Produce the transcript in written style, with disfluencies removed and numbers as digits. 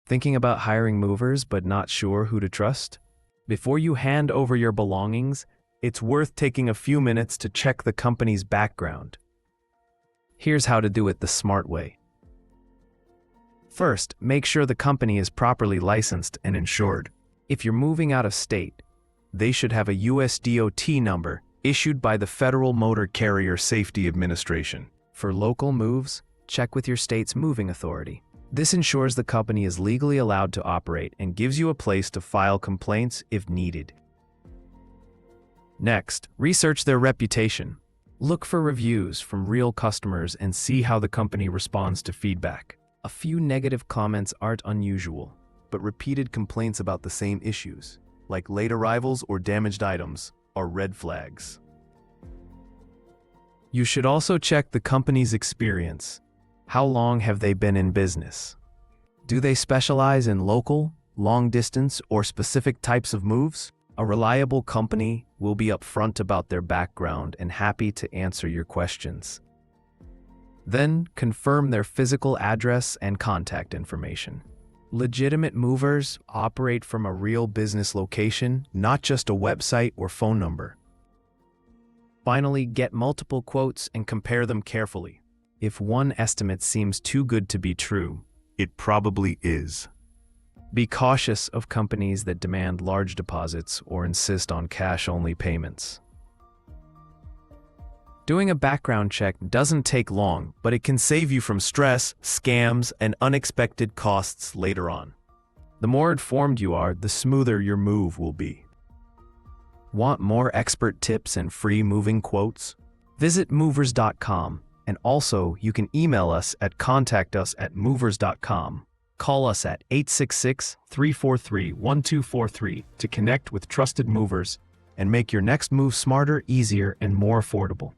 Thinking about hiring movers but not sure who to trust? Before you hand over your belongings, it's worth taking a few minutes to check the company's background. Here's how to do it the smart way. First, make sure the company is properly licensed and insured. If you're moving out of state, they should have a USDOT number issued by the Federal Motor Carrier Safety Administration. For local moves, check with your state's moving authority. This ensures the company is legally allowed to operate and gives you a place to file complaints if needed. Next, research their reputation. Look for reviews from real customers and see how the company responds to feedback. A few negative comments aren't unusual, but repeated complaints about the same issues, like late arrivals or damaged items, are red flags. You should also check the company's experience. How long have they been in business? Do they specialize in local, long-distance, or specific types of moves? A reliable company will be upfront about their background and happy to answer your questions. Then, confirm their physical address and contact information. Legitimate movers operate from a real business location, not just a website or phone number. Finally, get multiple quotes and compare them carefully. If one estimate seems too good to be true, it probably is. Be cautious of companies that demand large deposits or insist on cash-only payments. Doing a background check doesn't take long, but it can save you from stress, scams, and unexpected costs later on. The more informed you are, the smoother your move will be. Want more expert tips and free moving quotes? Visit Movers.com. And also, you can email us at contactus@movers.com. Call us at 866-343-1243 to connect with trusted movers and make your next move smarter, easier, and more affordable.